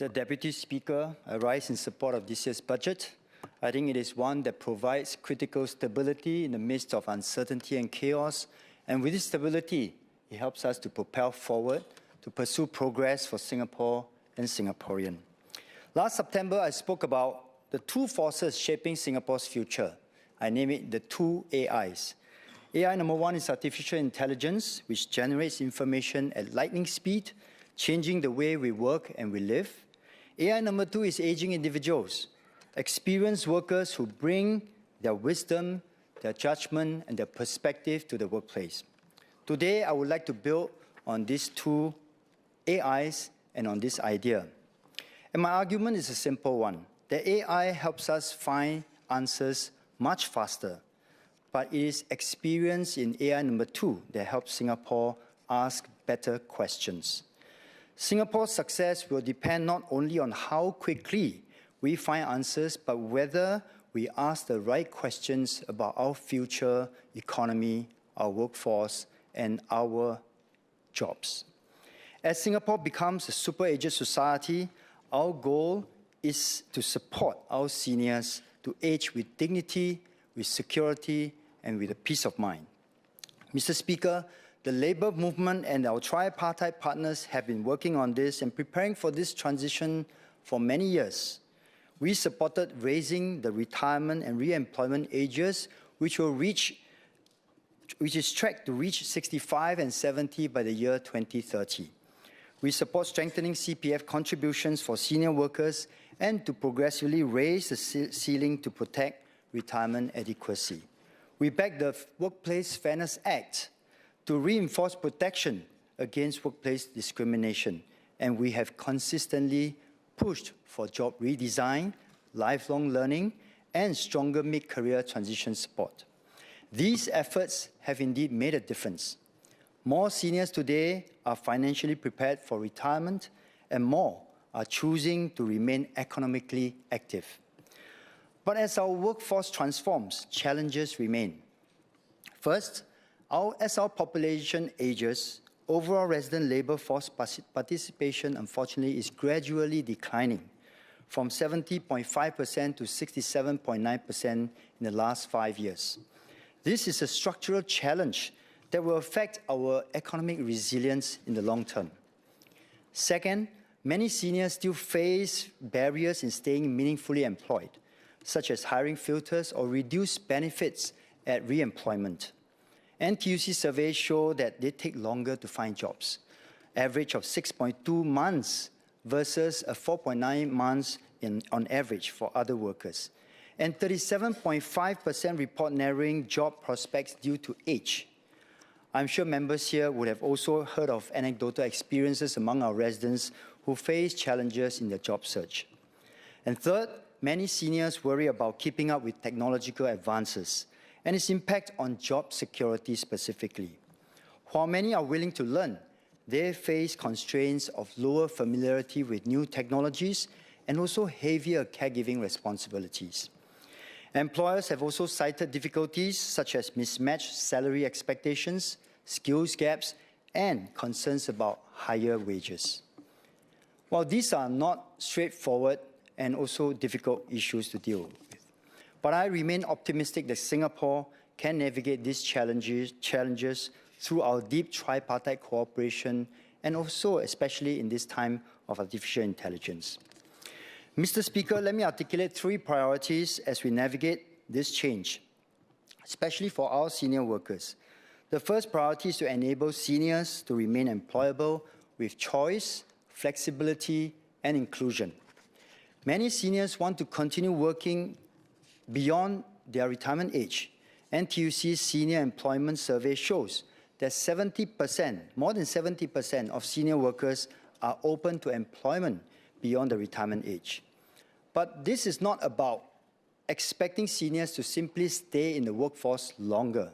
Mr. Deputy Speaker, I rise in support of this year's budget. I think it is one that provides critical stability in the midst of uncertainty and chaos. And with this stability, it helps us to propel forward, to pursue progress for Singapore and Singaporean. Last September, I spoke about the two forces shaping Singapore's future. I name it the two AIs. AI number one is artificial intelligence, which generates information at lightning speed, changing the way we work and we live. AI number two is aging individuals, experienced workers who bring their wisdom, their judgment, and their perspective to the workplace. Today, I would like to build on these two AIs and on this idea. And my argument is a simple one. The AI helps us find answers much faster, but it is experience in AI number two that helps Singapore ask better questions. Singapore's success will depend not only on how quickly we find answers, but whether we ask the right questions about our future economy, our workforce, and our jobs. As Singapore becomes a super-aged society, our goal is to support our seniors to age with dignity, with security, and with a peace of mind. Mr. Speaker, the labour movement and our tripartite partners have been working on this and preparing for this transition for many years. We supported raising the retirement and re-employment ages, which is tracked to reach 65 and 70 by the year 2030. We support strengthening CPF contributions for senior workers and to progressively raise the ceiling to protect retirement adequacy. We back the Workplace Fairness Act to reinforce protection against workplace discrimination, and we have consistently pushed for job redesign, lifelong learning, and stronger mid-career transition support. These efforts have indeed made a difference. More seniors today are financially prepared for retirement, and more are choosing to remain economically active. But as our workforce transforms, challenges remain. First, as our population ages, overall resident labour force participation, unfortunately, is gradually declining from 70.5% to 67.9% in the last 5 years. This is a structural challenge that will affect our economic resilience in the long term. Second, many seniors still face barriers in staying meaningfully employed, such as hiring filters or reduced benefits at re-employment. NTUC surveys show that they take longer to find jobs, average of 6.2 months versus a 4.9 months on average for other workers. And 37.5% report narrowing job prospects due to age. I'm sure members here would have also heard of anecdotal experiences among our residents who face challenges in their job search. And third, many seniors worry about keeping up with technological advances and its impact on job security specifically. While many are willing to learn, they face constraints of lower familiarity with new technologies and also heavier caregiving responsibilities. Employers have also cited difficulties such as mismatched salary expectations, skills gaps, and concerns about higher wages. While these are not straightforward and also difficult issues to deal with, but I remain optimistic that Singapore can navigate these challenges through our deep tripartite cooperation and also especially in this time of artificial intelligence. Mr. Speaker, let me articulate three priorities as we navigate this change, especially for our senior workers. The first priority is to enable seniors to remain employable with choice, flexibility, and inclusion. Many seniors want to continue working beyond their retirement age. NTUC's Senior Employment Survey shows that 70%, more than 70% of senior workers are open to employment beyond the retirement age. But this is not about expecting seniors to simply stay in the workforce longer.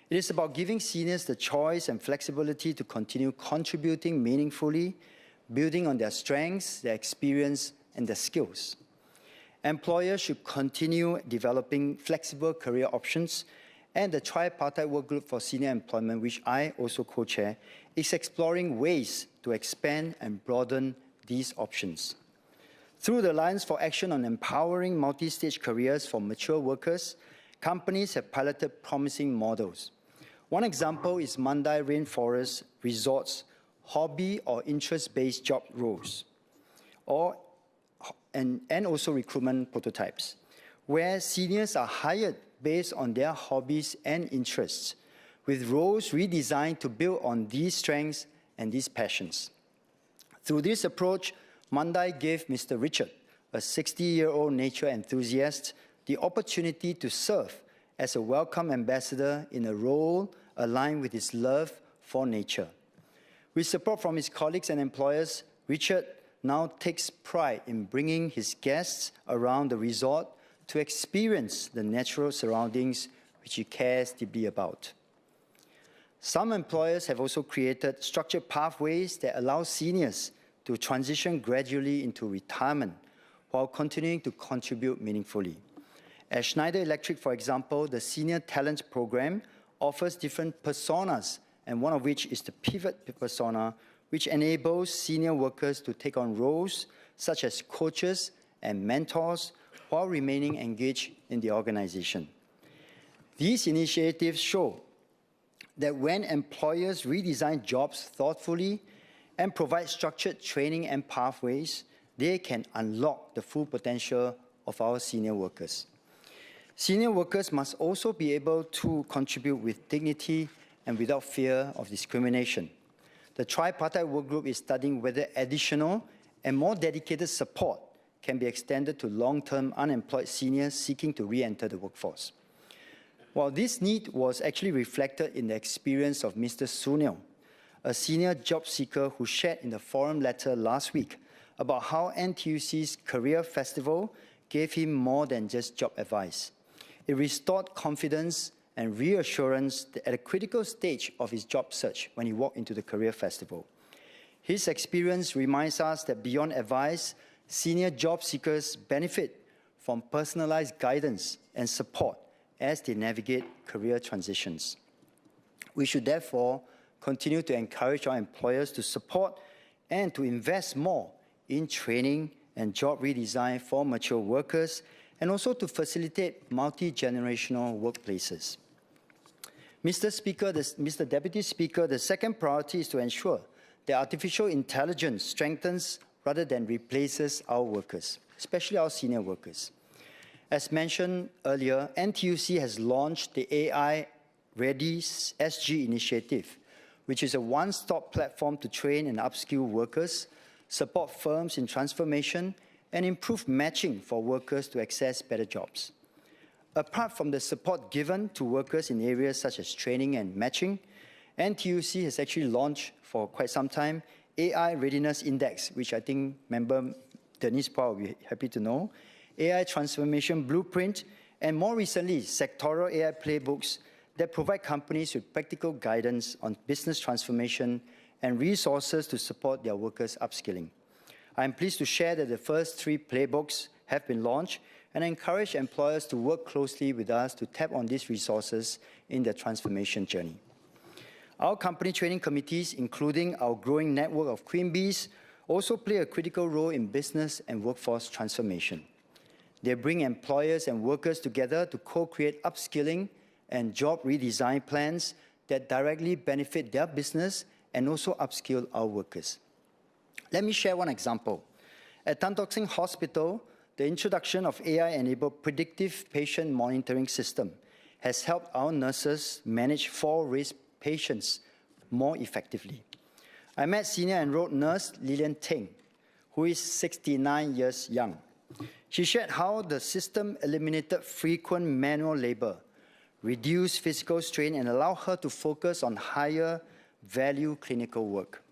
It is about giving seniors the choice and flexibility to continue contributing meaningfully, building on their strengths, their experience, and their skills. Employers should continue developing flexible career options, and the Tripartite Workgroup for Senior Employment, which I also co-chair, is exploring ways to expand and broaden these options. Through the Alliance for Action on Empowering Multi-Stage Careers for Mature Workers, companies have piloted promising models. One example is Mandai Rainforest Resorts hobby or interest-based job roles, and also recruitment prototypes, where seniors are hired based on their hobbies and interests, with roles redesigned to build on these strengths and these passions. Through this approach, Mandai gave Mr. Richard, a 60-year-old nature enthusiast, the opportunity to serve as a welcome ambassador in a role aligned with his love for nature. With support from his colleagues and employers, Richard now takes pride in bringing his guests around the resort to experience the natural surroundings which he cares deeply about. Some employers have also created structured pathways that allow seniors to transition gradually into retirement while continuing to contribute meaningfully. At Schneider Electric, for example, the Senior Talent Program offers different personas, and one of which is the pivot persona, which enables senior workers to take on roles such as coaches and mentors while remaining engaged in the organization. These initiatives show that when employers redesign jobs thoughtfully and provide structured training and pathways, they can unlock the full potential of our senior workers. Senior workers must also be able to contribute with dignity and without fear of discrimination. The Tripartite Workgroup is studying whether additional and more dedicated support can be extended to long-term unemployed seniors seeking to re-enter the workforce. While this need was actually reflected in the experience of Mr. Sunil, a senior job seeker who shared in the forum letter last week about how NTUC's Career Festival gave him more than just job advice. It restored confidence and reassurance at a critical stage of his job search when he walked into the Career Festival. His experience reminds us that beyond advice, senior job seekers benefit from personalized guidance and support as they navigate career transitions. We should therefore continue to encourage our employers to support and to invest more in training and job redesign for mature workers, and also to facilitate multi-generational workplaces. Mr. Deputy Speaker, the second priority is to ensure that artificial intelligence strengthens rather than replaces our workers, especially our senior workers. As mentioned earlier, NTUC has launched the AI Ready SG initiative, which is a one-stop platform to train and upskill workers, support firms in transformation, and improve matching for workers to access better jobs. Apart from the support given to workers in areas such as training and matching, NTUC has actually launched for quite some time AI Readiness Index, which I think Member Denise Paul will be happy to know, AI Transformation Blueprint, and more recently, sectoral AI playbooks that provide companies with practical guidance on business transformation and resources to support their workers' upskilling. I am pleased to share that the first 3 playbooks have been launched, and I encourage employers to work closely with us to tap on these resources in their transformation journey. Our company training committees, including our growing network of Queen Bees, also play a critical role in business and workforce transformation. They bring employers and workers together to co-create upskilling and job redesign plans that directly benefit their business and also upskill our workers. Let me share one example. At Tan Tock Seng Hospital, the introduction of AI-enabled predictive patient monitoring system has helped our nurses manage fall-risk patients more effectively. I met senior enrolled nurse Lillian Teng, who is 69 years young. She shared how the system eliminated frequent manual labor, reduced physical strain, and allowed her to focus on higher value clinical work.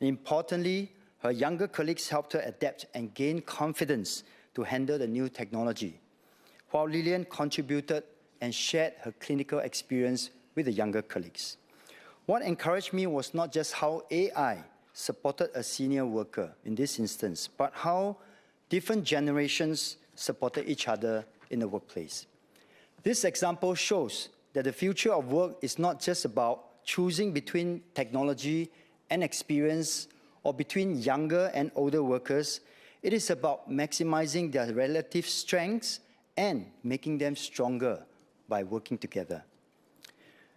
Importantly, her younger colleagues helped her adapt and gain confidence to handle the new technology, while Lillian contributed and shared her clinical experience with the younger colleagues. What encouraged me was not just how AI supported a senior worker in this instance, but how different generations supported each other in the workplace. This example shows that the future of work is not just about choosing between technology and experience or between younger and older workers. It is about maximizing their relative strengths and making them stronger by working together.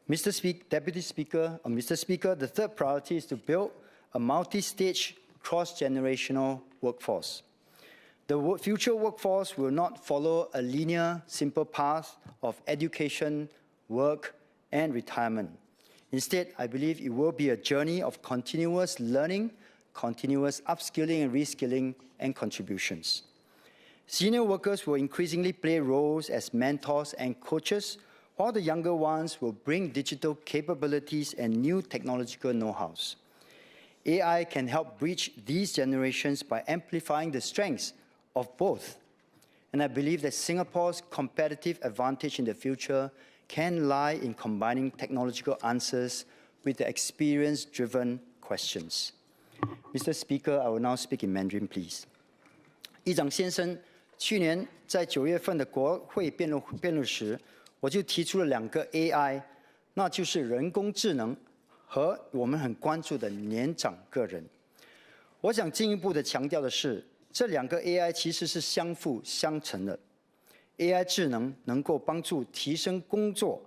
Mr. Speaker, the third priority is to build a multi-stage, cross-generational workforce. The future workforce will not follow a linear, simple path of education, work, and retirement. Instead, I believe it will be a journey of continuous learning, continuous upskilling and reskilling, and contributions. Senior workers will increasingly play roles as mentors and coaches, while the younger ones will bring digital capabilities and new technological know-hows. AI can help bridge these generations by amplifying the strengths of both. And I believe that Singapore's competitive advantage in the future can lie in combining technological answers with the experience-driven questions. Mr. Speaker, I will now speak in Mandarin, please. 议长先生，去年在9月份的国会辩论时，我就提出了2个 AI， 那就是人工智能和我们很关注的年长个人。我想进一步的强调的是，这2个 AI 其实是相辅相成的。AI 智能能够帮助提升工作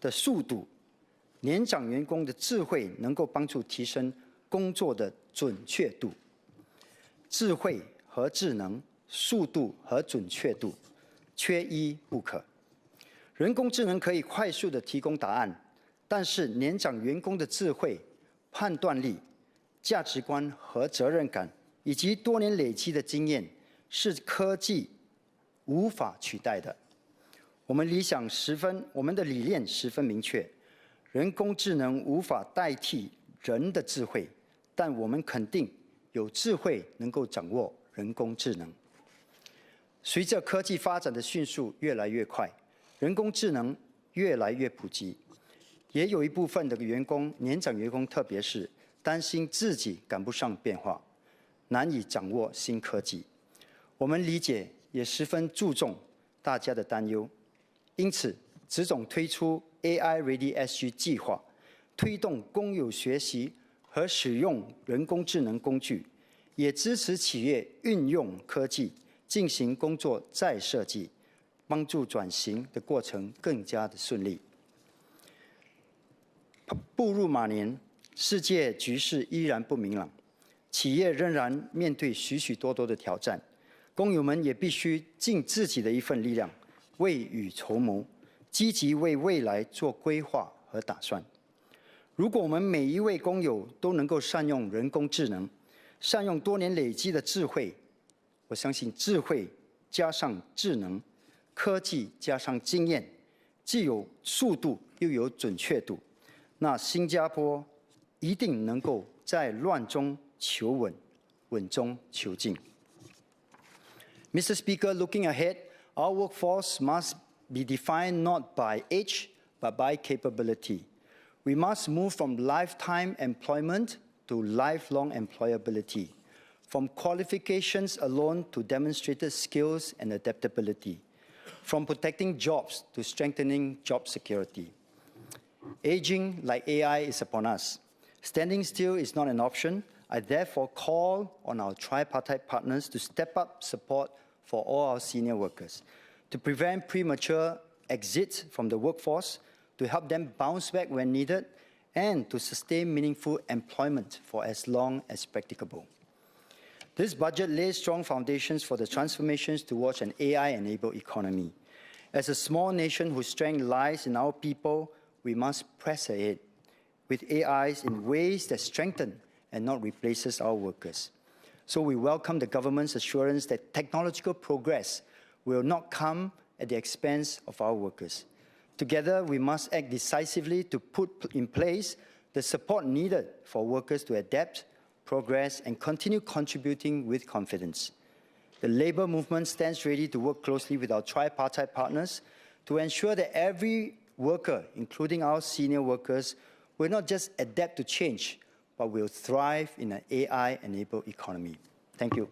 的速度，年长员工的智慧能够帮助提升工作的准确度。智慧和智能、速度和准确度，缺一不可。人工智能可以快速地提供答案，但是年长员工的智慧、判断力、价值观和责任感，以及多年累积的经验，是科技无法取代的。我们的理念十分明确，人工智能无法代替人的智慧，但我们肯定有智慧能够掌握人工智能。随着科技发展的迅速越来越快，人工智能越来越普及，也有一部分的年长员工，特别是担心自己赶不上变化，难以掌握新科技。我们理解，也十分注重大家的担忧，因此，执总推出 AI Ready SG 计划，推动公有学习和使用人工智能工具，也支持企业运用科技进行工作再设计，帮助转型的过程更加的顺利。步入马年，世界局势依然不明朗，企业仍然面对许许多多的挑战，工友们也必须尽自己的一份力量，未雨绸缪，积极为未来做规划和打算。如果我们每一位工友都能够善用人工智能，善用多年累积的智慧，我相信智慧加上智能，科技加上经验，既有速度又有准确度，那新加坡一定能够在乱中求稳，稳中求进。Mr. Speaker, looking ahead, our workforce must be defined not by age, but by capability. We must move from lifetime employment to lifelong employability, from qualifications alone to demonstrated skills and adaptability, from protecting jobs to strengthening job security. Aging like AI is upon us. Standing still is not an option. I therefore call on our tripartite partners to step up support for all our senior workers, to prevent premature exit from the workforce, to help them bounce back when needed, and to sustain meaningful employment for as long as practicable. This budget lays strong foundations for the transformations towards an AI-enabled economy. As a small nation whose strength lies in our people, we must press ahead with AIs in ways that strengthen and not replaces our workers. So we welcome the government's assurance that technological progress will not come at the expense of our workers. Together, we must act decisively to put in place the support needed for workers to adapt, progress, and continue contributing with confidence. The labour movement stands ready to work closely with our tripartite partners to ensure that every worker, including our senior workers, will not just adapt to change, but will thrive in an AI-enabled economy. Thank you.